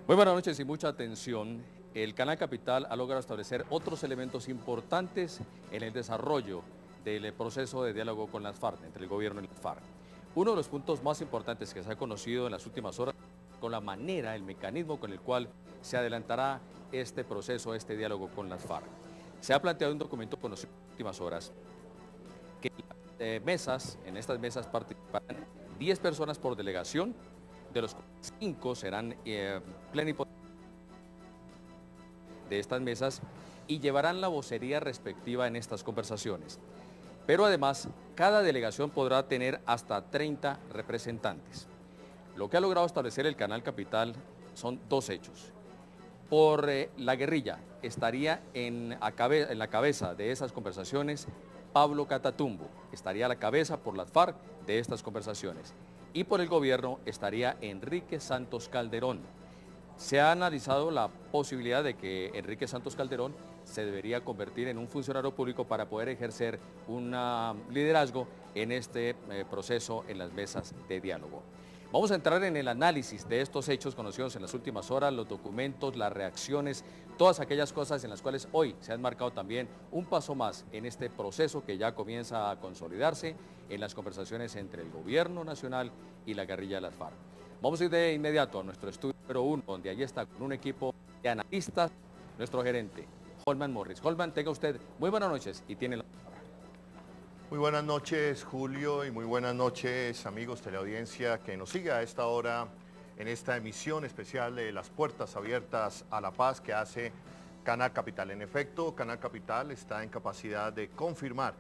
Muy buenas noches y mucha atención. El Canal Capital ha logrado establecer otros elementos importantes en el desarrollo del proceso de diálogo con las FARC, entre el gobierno y las FARC. Uno de los puntos más importantes que se ha conocido en las últimas horas con la manera, el mecanismo con el cual se adelantará este proceso, este diálogo con las FARC. Se ha planteado un documento conocido en las últimas horas que en estas mesas participarán 10 personas por delegación, de los 5 serán plenipotentes de estas mesas y llevarán la vocería respectiva en estas conversaciones. Pero además, cada delegación podrá tener hasta 30 representantes. Lo que ha logrado establecer el Canal Capital son dos hechos. Por la guerrilla estaría en la cabeza de esas conversaciones Pablo Catatumbo, estaría a la cabeza por las FARC de estas conversaciones. Y por el gobierno estaría Enrique Santos Calderón. Se ha analizado la posibilidad de que Enrique Santos Calderón se debería convertir en un funcionario público para poder ejercer un liderazgo en este proceso en las mesas de diálogo. Vamos a entrar en el análisis de estos hechos conocidos en las últimas horas, los documentos, las reacciones, todas aquellas cosas en las cuales hoy se han marcado también un paso más en este proceso que ya comienza a consolidarse en las conversaciones entre el gobierno nacional y la guerrilla de las FARC. Vamos a ir de inmediato a nuestro estudio número 1, donde allí está con un equipo de analistas, nuestro gerente, Holman Morris. Holman, tenga usted muy buenas noches y tiene la palabra. Muy buenas noches, Julio, y muy buenas noches, amigos teleaudiencia que nos sigue a esta hora en esta emisión especial de Las Puertas Abiertas a la Paz que hace Canal Capital. En efecto, Canal Capital está en capacidad de confirmar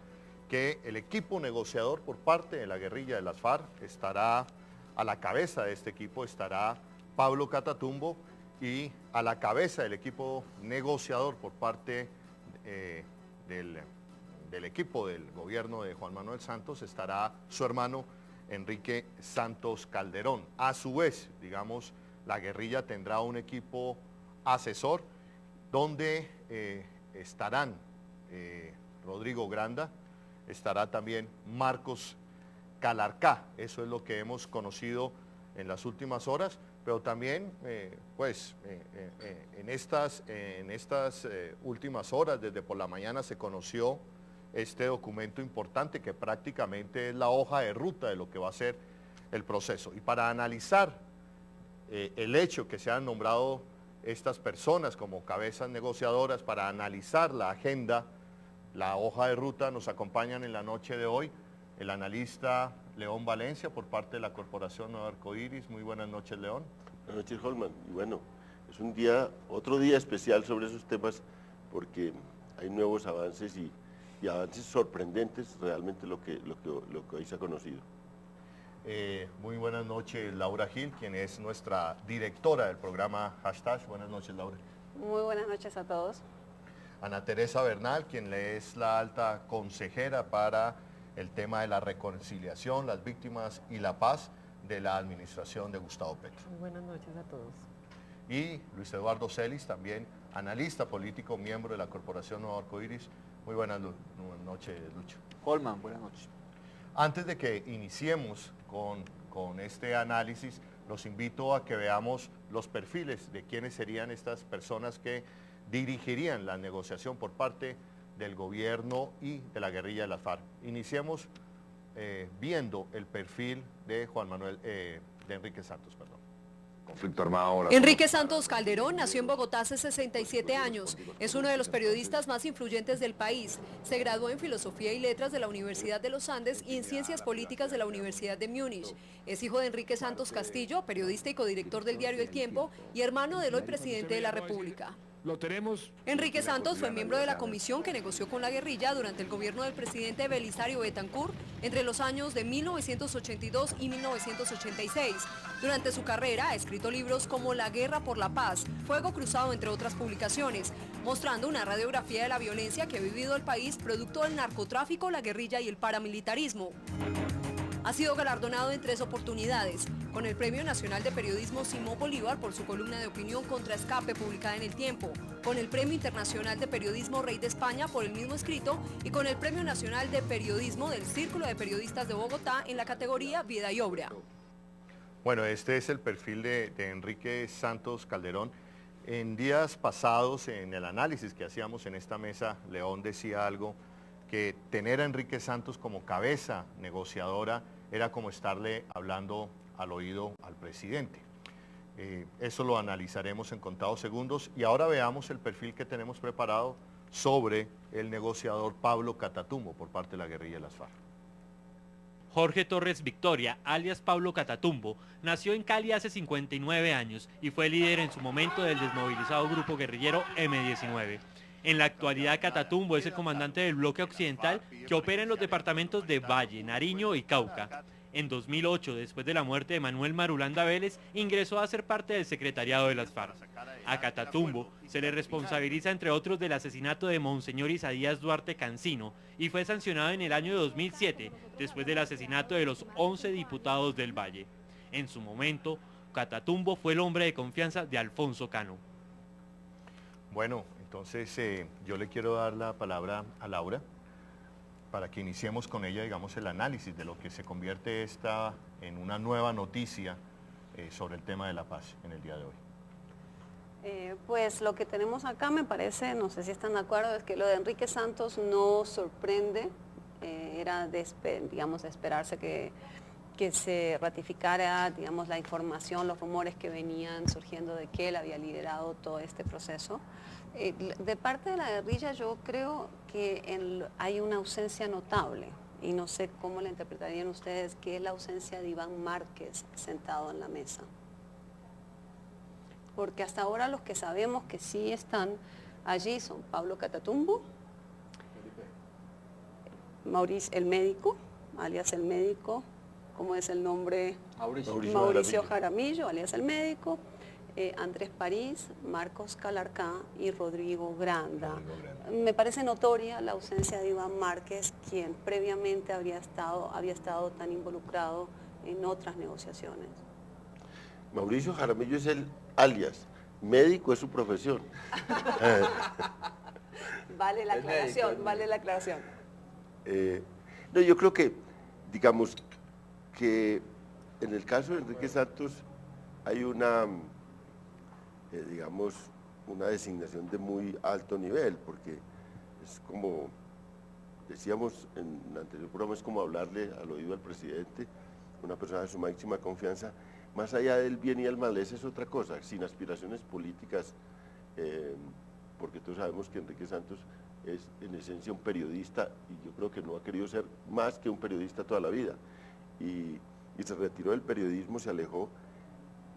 que el equipo negociador por parte de la guerrilla de las FARC estará a la cabeza de este equipo, estará Pablo Catatumbo, y a la cabeza del equipo negociador por parte del equipo del gobierno de Juan Manuel Santos estará su hermano Enrique Santos Calderón. A su vez, digamos, la guerrilla tendrá un equipo asesor donde estarán Rodrigo Granda, estará también Marcos Calarcá. Eso es lo que hemos conocido en las últimas horas, pero también en estas últimas horas, desde por la mañana se conoció este documento importante que prácticamente es la hoja de ruta de lo que va a ser el proceso. Y para analizar el hecho que se han nombrado estas personas como cabezas negociadoras, para analizar la agenda, la hoja de ruta, nos acompañan en la noche de hoy el analista León Valencia por parte de la Corporación Nuevo Arcoíris. Muy buenas noches, León. Buenas noches, Holman. Y bueno, es otro día especial sobre esos temas porque hay nuevos avances y avances sorprendentes realmente lo que hoy se ha conocido. Muy buenas noches, Laura Gil, quien es nuestra directora del programa Hashtag. Buenas noches, Laura. Muy buenas noches a todos. Ana Teresa Bernal, quien es la alta consejera para el tema de la reconciliación, las víctimas y la paz de la administración de Gustavo Petro. Muy buenas noches a todos. Y Luis Eduardo Celis, también analista político, miembro de la Corporación Nuevo Arcoíris. Muy buenas noches, Lucho. Holman, buenas noches. Antes de que iniciemos con este análisis, los invito a que veamos los perfiles de quiénes serían estas personas que dirigirían la negociación por parte del gobierno y de la guerrilla de las FARC. Iniciemos viendo el perfil de de Enrique Santos, perdón. Conflicto armado ahora. Enrique Santos Calderón nació en Bogotá hace 67 años. Es uno de los periodistas más influyentes del país. Se graduó en Filosofía y Letras de la Universidad de los Andes y en Ciencias Políticas de la Universidad de Múnich. Es hijo de Enrique Santos Castillo, periodista y codirector del diario El Tiempo, y hermano del hoy presidente de la República. Enrique Santos fue miembro de la comisión que negoció con la guerrilla durante el gobierno del presidente Belisario Betancourt entre los años de 1982 y 1986. Durante su carrera ha escrito libros como La guerra por la paz, Fuego cruzado, entre otras publicaciones, mostrando una radiografía de la violencia que ha vivido el país producto del narcotráfico, la guerrilla y el paramilitarismo. Ha sido galardonado en 3 oportunidades, con el Premio Nacional de Periodismo Simón Bolívar por su columna de opinión Contra Escape publicada en El Tiempo, con el Premio Internacional de Periodismo Rey de España por el mismo escrito y con el Premio Nacional de Periodismo del Círculo de Periodistas de Bogotá en la categoría Vida y Obra. Bueno, este es el perfil de Enrique Santos Calderón. En días pasados, en el análisis que hacíamos en esta mesa, León decía algo, que tener a Enrique Santos como cabeza negociadora era como estarle hablando al oído al presidente. Eso lo analizaremos en contados segundos y ahora veamos el perfil que tenemos preparado sobre el negociador Pablo Catatumbo por parte de la guerrilla de las FARC. Jorge Torres Victoria, alias Pablo Catatumbo, nació en Cali hace 59 años y fue líder en su momento del desmovilizado grupo guerrillero M-19. En la actualidad, Catatumbo es el comandante del bloque occidental que opera en los departamentos de Valle, Nariño y Cauca. En 2008, después de la muerte de Manuel Marulanda Vélez, ingresó a ser parte del secretariado de las FARC. A Catatumbo se le responsabiliza, entre otros, del asesinato de Monseñor Isaías Duarte Cancino y fue sancionado en el año 2007, después del asesinato de los 11 diputados del Valle. En su momento, Catatumbo fue el hombre de confianza de Alfonso Cano. Bueno, entonces yo le quiero dar la palabra a Laura para que iniciemos con ella, digamos, el análisis de lo que se convierte esta en una nueva noticia sobre el tema de la paz en el día de hoy. Pues lo que tenemos acá me parece, no sé si están de acuerdo, es que lo de Enrique Santos no sorprende, era de esperarse que se ratificara, digamos, la información, los rumores que venían surgiendo de que él había liderado todo este proceso. De parte de la guerrilla yo creo que hay una ausencia notable y no sé cómo la interpretarían ustedes, que es la ausencia de Iván Márquez sentado en la mesa. Porque hasta ahora los que sabemos que sí están allí son Pablo Catatumbo, Mauricio el médico, alias el médico, ¿cómo es el nombre? Mauricio Jaramillo, alias el médico, Andrés París, Marcos Calarcá y Rodrigo Granda. Me parece notoria la ausencia de Iván Márquez, quien previamente había estado tan involucrado en otras negociaciones. Mauricio Jaramillo es el alias, médico es su profesión. Vale la aclaración, vale la aclaración. No, yo creo que, digamos, que en el caso de Enrique Santos hay una, digamos, una designación de muy alto nivel, porque es como, decíamos en el anterior programa, es como hablarle al oído al presidente, una persona de su máxima confianza. Más allá del bien y el mal, esa es otra cosa, sin aspiraciones políticas, porque todos sabemos que Enrique Santos es en esencia un periodista y yo creo que no ha querido ser más que un periodista toda la vida. Y se retiró del periodismo, se alejó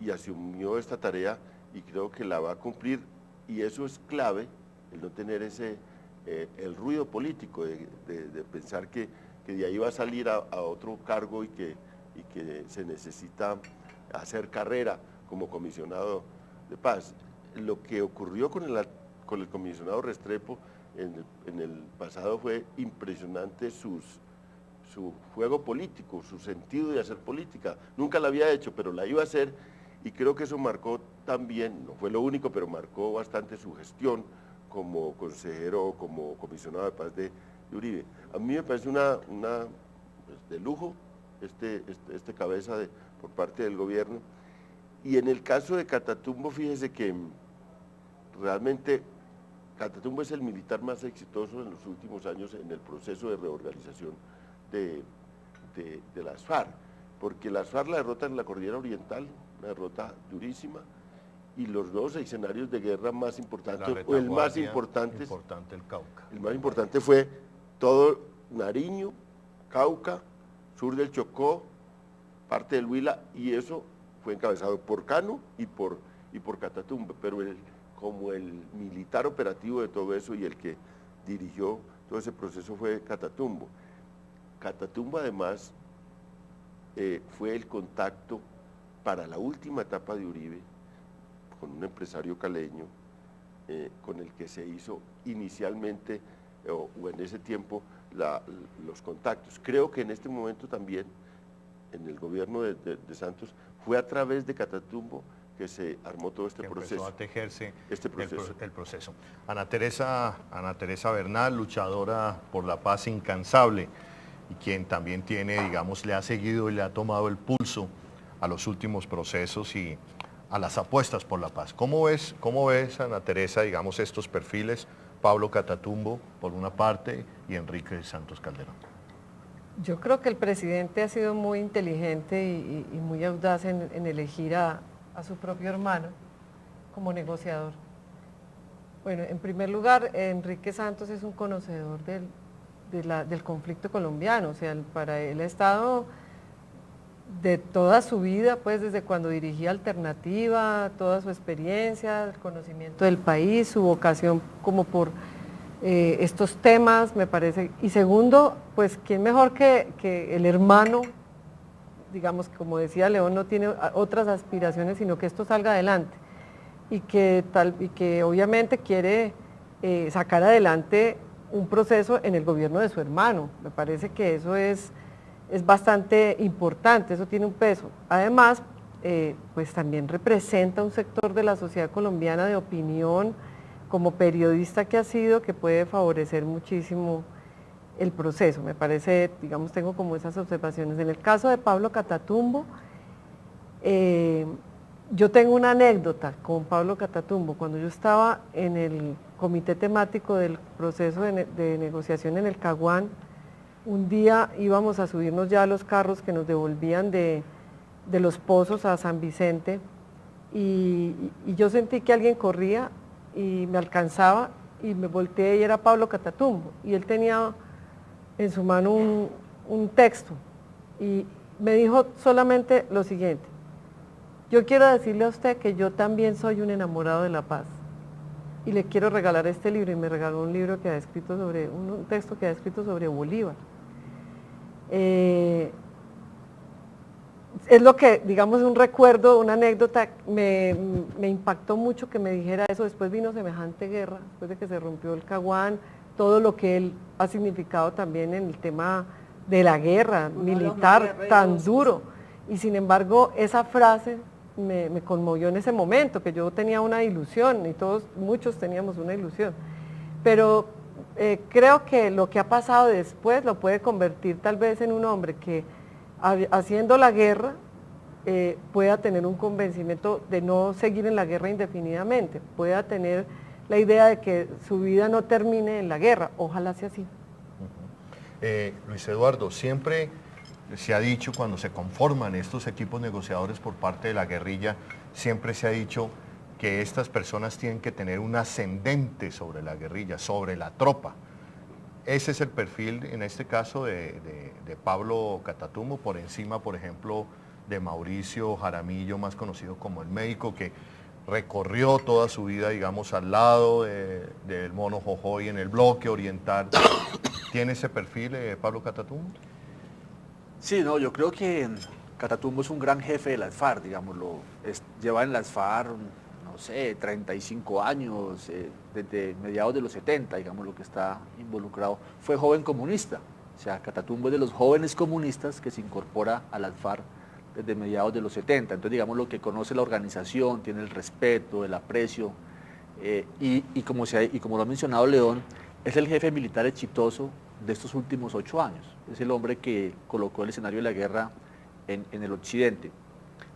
y asumió esta tarea y creo que la va a cumplir, y eso es clave, el no tener el ruido político de pensar que de ahí va a salir a otro cargo y que se necesita hacer carrera como comisionado de paz. Lo que ocurrió con el comisionado Restrepo en el pasado fue impresionante, su juego político, su sentido de hacer política. Nunca la había hecho, pero la iba a hacer, y creo que eso marcó también, no fue lo único, pero marcó bastante su gestión como consejero, como comisionado de paz de Uribe. A mí me parece una pues, de lujo este cabeza por parte del gobierno. Y en el caso de Catatumbo, fíjese que realmente Catatumbo es el militar más exitoso en los últimos años en el proceso de reorganización de las FARC, porque las FARC la derrotan en la Cordillera Oriental, una derrota durísima, y los dos escenarios de guerra más importantes, o el más importante, el Cauca. El más importante fue todo Nariño, Cauca, sur del Chocó, parte del Huila, y eso fue encabezado por Cano y por Catatumbo, pero como el militar operativo de todo eso y el que dirigió todo ese proceso fue Catatumbo. Catatumbo además fue el contacto para la última etapa de Uribe con un empresario caleño con el que se hizo inicialmente o en ese tiempo los contactos. Creo que en este momento también en el gobierno de Santos fue a través de Catatumbo que se armó todo este proceso. Empezó a tejerse el proceso. Ana Teresa Bernal, luchadora por la paz incansable, y quien también tiene, digamos, le ha seguido y le ha tomado el pulso a los últimos procesos y a las apuestas por la paz. ¿Cómo ves, Ana Teresa, digamos, estos perfiles? Pablo Catatumbo, por una parte, y Enrique Santos Calderón. Yo creo que el presidente ha sido muy inteligente y muy audaz en elegir a su propio hermano como negociador. Bueno, en primer lugar, Enrique Santos es un conocedor del conflicto colombiano, o sea, para él ha estado de toda su vida, pues desde cuando dirigía Alternativa, toda su experiencia, el conocimiento del país, su vocación como por estos temas, me parece. Y segundo, pues quién mejor que el hermano, digamos, como decía León, no tiene otras aspiraciones, sino que esto salga adelante. Y que obviamente quiere sacar adelante un proceso en el gobierno de su hermano. Me parece que eso es bastante importante, eso tiene un peso. Además, pues también representa un sector de la sociedad colombiana de opinión, como periodista que ha sido, que puede favorecer muchísimo el proceso. Me parece, digamos, tengo como esas observaciones. En el caso de Pablo Catatumbo, yo tengo una anécdota con Pablo Catatumbo. Cuando yo estaba en el comité temático del proceso de negociación en el Caguán, un día íbamos a subirnos ya a los carros que nos devolvían de los Pozos a San Vicente y yo sentí que alguien corría y me alcanzaba y me volteé y era Pablo Catatumbo y él tenía en su mano un texto y me dijo solamente lo siguiente: yo quiero decirle a usted que yo también soy un enamorado de la paz y le quiero regalar este libro, y me regaló un libro que ha escrito sobre, un texto que ha escrito sobre Bolívar. Es lo que, digamos, un recuerdo, una anécdota, me impactó mucho que me dijera eso. Después vino semejante guerra, después de que se rompió el Caguán, todo lo que él ha significado también en el tema de la guerra militar tan duro. Y sin embargo, esa frase me conmovió en ese momento, que yo tenía una ilusión, y muchos teníamos una ilusión. Pero creo que lo que ha pasado después lo puede convertir tal vez en un hombre que, haciendo la guerra, pueda tener un convencimiento de no seguir en la guerra indefinidamente, pueda tener la idea de que su vida no termine en la guerra. Ojalá sea así. Luis Eduardo, siempre se ha dicho, cuando se conforman estos equipos negociadores por parte de la guerrilla, siempre se ha dicho que estas personas tienen que tener un ascendente sobre la guerrilla, sobre la tropa. Ese es el perfil, en este caso, de Pablo Catatumbo, por encima, por ejemplo, de Mauricio Jaramillo, más conocido como el médico, que recorrió toda su vida, digamos, al lado del mono Jojoy en el bloque oriental. ¿Tiene ese perfil Pablo Catatumbo? Sí, no, yo creo que Catatumbo es un gran jefe de las FARC, digámoslo. Lleva en las FARC, no sé, 35 años, desde mediados de los 70, digamos, lo que está involucrado. Fue joven comunista, o sea, Catatumbo es de los jóvenes comunistas que se incorpora a las FARC desde mediados de los 70. Entonces, digamos, lo que conoce la organización, tiene el respeto, el aprecio, y como lo ha mencionado León, es el jefe militar exitoso de estos últimos 8 años. Es el hombre que colocó el escenario de la guerra en el occidente.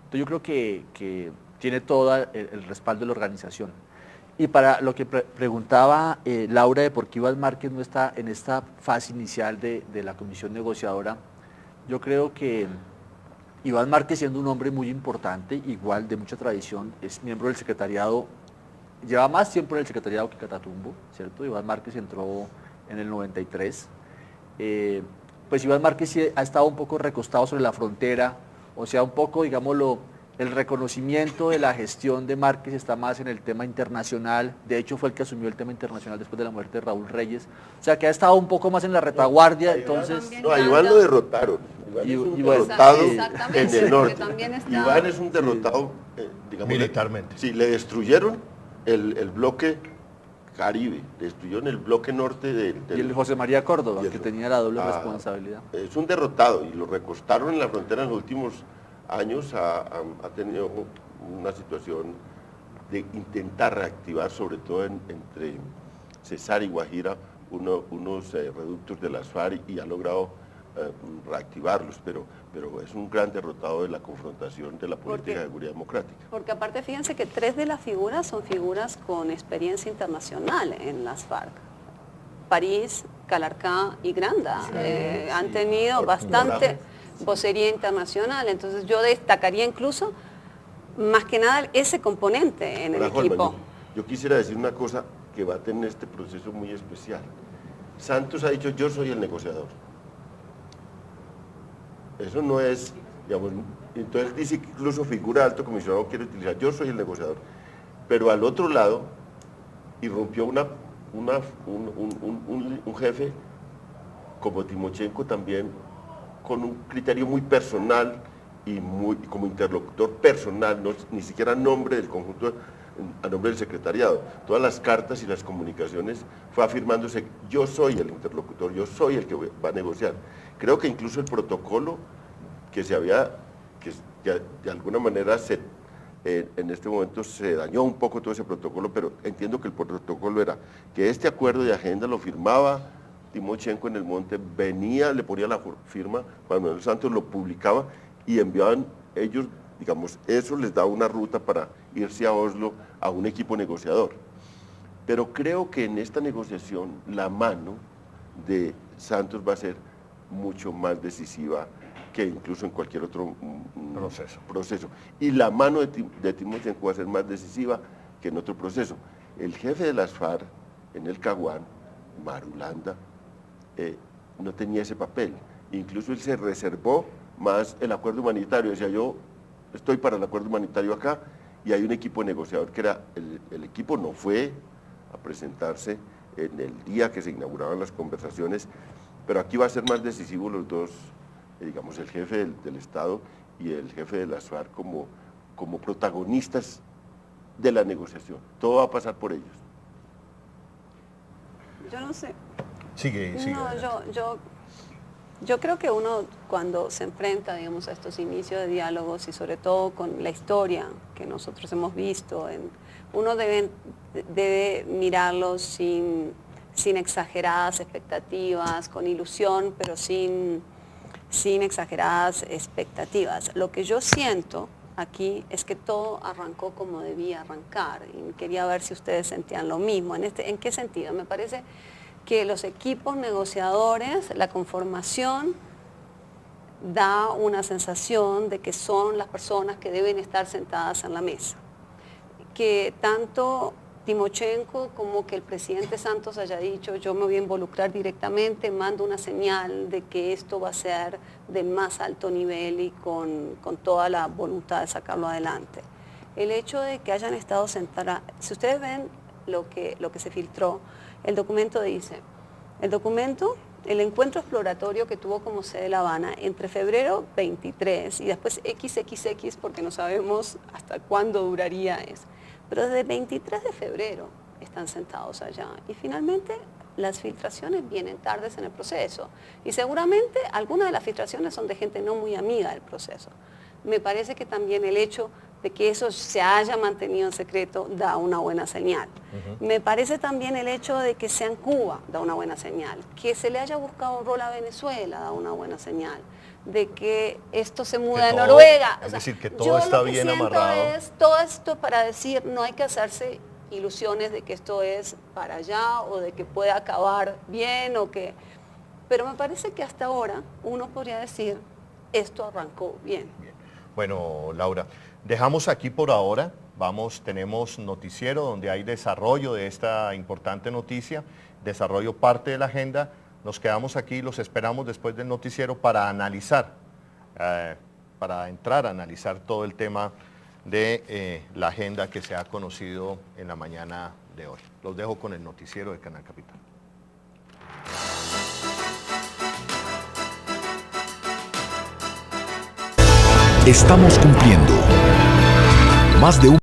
Entonces yo creo que tiene todo el respaldo de la organización. Y para lo que preguntaba Laura de por qué Iván Márquez no está en esta fase inicial de la comisión negociadora, yo creo que Iván Márquez, siendo un hombre muy importante, igual de mucha tradición, es miembro del secretariado, lleva más tiempo en el secretariado que Catatumbo, ¿cierto? Iván Márquez entró en el 93. Pues Iván Márquez sí ha estado un poco recostado sobre la frontera, o sea, un poco, digámoslo, el reconocimiento de la gestión de Márquez está más en el tema internacional. De hecho, fue el que asumió el tema internacional después de la muerte de Raúl Reyes. O sea, que ha estado un poco más en la retaguardia, entonces... No, a Iván lo derrotaron. Iván es un derrotado en el norte. Iván es un derrotado, digamos... Militarmente. Sí, le destruyeron el bloque Caribe, destruyeron el bloque norte Y el José María Córdoba, que tenía la doble responsabilidad. Es un derrotado y lo recostaron en la frontera en los últimos años. Ha tenido una situación de intentar reactivar, sobre todo entre Cesar y Guajira, unos reductos de las FARC, y ha logrado reactivarlos, pero es un gran derrotado de la confrontación de la política de seguridad democrática. Porque aparte fíjense que 3 de las figuras son figuras con experiencia internacional en las FARC. París, Calarcá y Granda han tenido bastante vocería internacional, entonces yo destacaría incluso más que nada ese componente en el equipo. Yo quisiera decir una cosa que va a tener este proceso muy especial. Santos ha dicho, yo soy el negociador. Eso no es, digamos, entonces dice que incluso figura alto comisionado quiere utilizar, yo soy el negociador. Pero al otro lado irrumpió un jefe como Timochenko también, con un criterio muy personal y como interlocutor personal, ni siquiera a nombre del conjunto, a nombre del secretariado. Todas las cartas y las comunicaciones fue afirmándose, yo soy el interlocutor, yo soy el que va a negociar. Creo que incluso el protocolo que de alguna manera en este momento se dañó un poco todo ese protocolo, pero entiendo que el protocolo era que este acuerdo de agenda lo firmaba Timochenko en el monte, venía, le ponía la firma, Juan Manuel Santos lo publicaba y enviaban ellos, digamos, eso les da una ruta para irse a Oslo a un equipo negociador. Pero creo que en esta negociación la mano de Santos va a ser mucho más decisiva que incluso en cualquier otro proceso. Y la mano de Timochenko va a ser más decisiva que en otro proceso. El jefe de las FARC en el Caguán, Marulanda, no tenía ese papel. Incluso él se reservó más el acuerdo humanitario. Decía, yo estoy para el acuerdo humanitario acá, y hay un equipo negociador que era, el equipo no fue a presentarse en el día que se inauguraban las conversaciones, pero aquí va a ser más decisivo los dos, digamos, el jefe del Estado y el jefe de las FARC como protagonistas de la negociación. Todo va a pasar por ellos. Yo no sé. Sigue. No, yo creo que uno cuando se enfrenta, digamos, a estos inicios de diálogos y sobre todo con la historia que nosotros hemos visto, uno debe mirarlos sin exageradas expectativas, con ilusión, pero sin exageradas expectativas. Lo que yo siento aquí es que todo arrancó como debía arrancar y quería ver si ustedes sentían lo mismo. ¿En qué sentido? Me parece que los equipos negociadores, la conformación da una sensación de que son las personas que deben estar sentadas en la mesa. Que tanto Timochenko como que el presidente Santos haya dicho, yo me voy a involucrar directamente, mando una señal de que esto va a ser del más alto nivel y con toda la voluntad de sacarlo adelante. El hecho de que hayan estado sentadas, si ustedes ven lo que se filtró, el documento dice, el encuentro exploratorio que tuvo como sede La Habana entre febrero 23 y después XXX, porque no sabemos hasta cuándo duraría eso, pero desde el 23 de febrero están sentados allá y finalmente las filtraciones vienen tardes en el proceso y seguramente algunas de las filtraciones son de gente no muy amiga del proceso. Me parece que también el hecho de que eso se haya mantenido en secreto da una buena señal. Me parece también el hecho de que sea en Cuba da una buena señal, que se le haya buscado un rol a Venezuela da una buena señal, de que esto se muda de Noruega. Es decir, que todo está bien amarrado. Todo esto para decir, no hay que hacerse ilusiones de que esto es para allá o de que puede acabar bien pero me parece que hasta ahora uno podría decir, esto arrancó bien. Bueno, Laura, dejamos aquí por ahora, tenemos noticiero donde hay desarrollo de esta importante noticia, desarrollo parte de la agenda, nos quedamos aquí, los esperamos después del noticiero para analizar, para entrar a analizar todo el tema de la agenda que se ha conocido en la mañana de hoy. Los dejo con el noticiero de Canal Capital. Estamos cumpliendo más de un